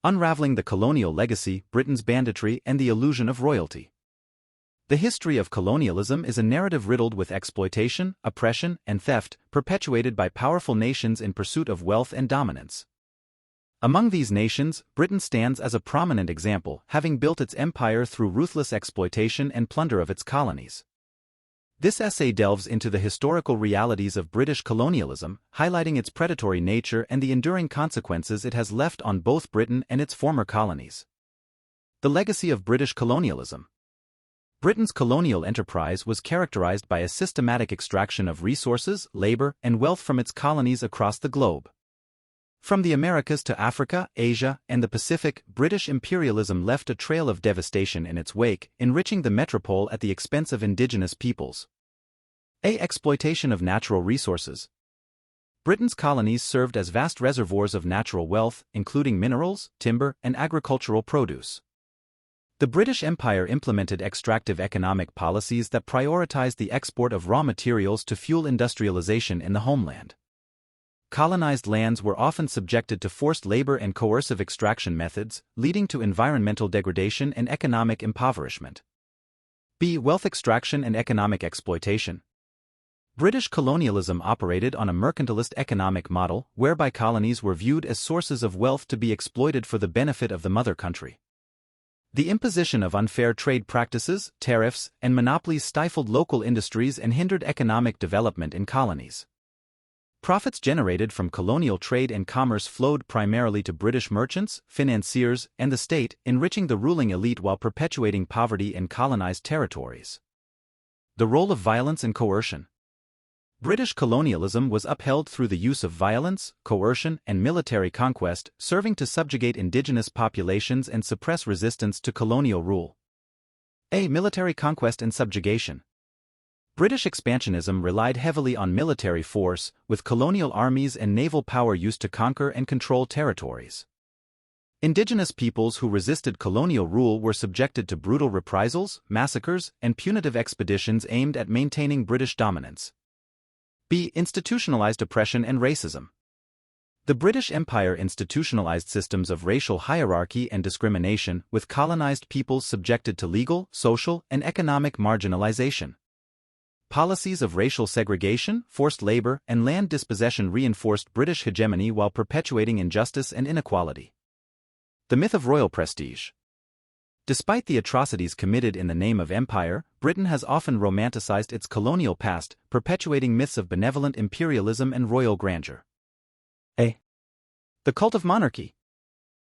Unraveling the Colonial Legacy, Britain's Banditry and the Illusion of Royalty. The history of colonialism is a narrative riddled with exploitation, oppression, and theft, perpetuated by powerful nations in pursuit of wealth and dominance. Among these nations, Britain stands as a prominent example, having built its empire through ruthless exploitation and plunder of its colonies. This essay delves into the historical realities of British colonialism, highlighting its predatory nature and the enduring consequences it has left on both Britain and its former colonies. The legacy of British colonialism. Britain's colonial enterprise was characterized by a systematic extraction of resources, labor, and wealth from its colonies across the globe. From the Americas to Africa, Asia, and the Pacific, British imperialism left a trail of devastation in its wake, enriching the metropole at the expense of indigenous peoples. Exploitation of natural resources. Britain's colonies served as vast reservoirs of natural wealth, including minerals, timber, and agricultural produce. The British Empire implemented extractive economic policies that prioritized the export of raw materials to fuel industrialization in the homeland. Colonized lands were often subjected to forced labor and coercive extraction methods, leading to environmental degradation and economic impoverishment. Wealth extraction and economic exploitation. British colonialism operated on a mercantilist economic model, whereby colonies were viewed as sources of wealth to be exploited for the benefit of the mother country. The imposition of unfair trade practices, tariffs, and monopolies stifled local industries and hindered economic development in colonies. Profits generated from colonial trade and commerce flowed primarily to British merchants, financiers, and the state, enriching the ruling elite while perpetuating poverty in colonized territories. The role of violence and coercion. British colonialism was upheld through the use of violence, coercion, and military conquest, serving to subjugate indigenous populations and suppress resistance to colonial rule. Military conquest and subjugation. British expansionism relied heavily on military force, with colonial armies and naval power used to conquer and control territories. Indigenous peoples who resisted colonial rule were subjected to brutal reprisals, massacres, and punitive expeditions aimed at maintaining British dominance. Institutionalized oppression and racism. The British Empire institutionalized systems of racial hierarchy and discrimination, with colonized peoples subjected to legal, social, and economic marginalization. Policies of racial segregation, forced labor, and land dispossession reinforced British hegemony while perpetuating injustice and inequality. The myth of royal prestige. Despite the atrocities committed in the name of empire, Britain has often romanticized its colonial past, perpetuating myths of benevolent imperialism and royal grandeur. The cult of monarchy.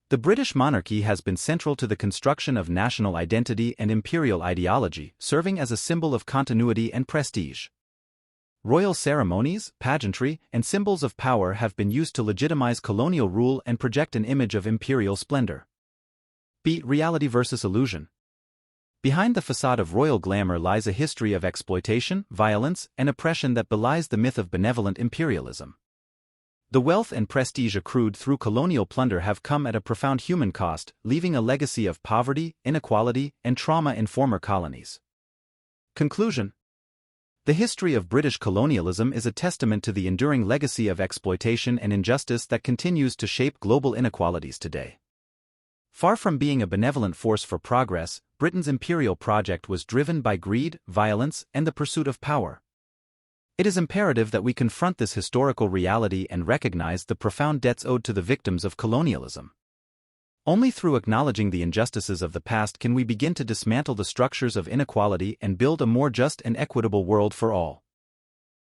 The British monarchy has been central to the construction of national identity and imperial ideology, serving as a symbol of continuity and prestige. Royal ceremonies, pageantry, and symbols of power have been used to legitimize colonial rule and project an image of imperial splendor. Reality versus illusion. Behind the facade of royal glamour lies a history of exploitation, violence, and oppression that belies the myth of benevolent imperialism. The wealth and prestige accrued through colonial plunder have come at a profound human cost, leaving a legacy of poverty, inequality, and trauma in former colonies. Conclusion. The history of British colonialism is a testament to the enduring legacy of exploitation and injustice that continues to shape global inequalities today. Far from being a benevolent force for progress, Britain's imperial project was driven by greed, violence, and the pursuit of power. It is imperative that we confront this historical reality and recognize the profound debts owed to the victims of colonialism. Only through acknowledging the injustices of the past can we begin to dismantle the structures of inequality and build a more just and equitable world for all.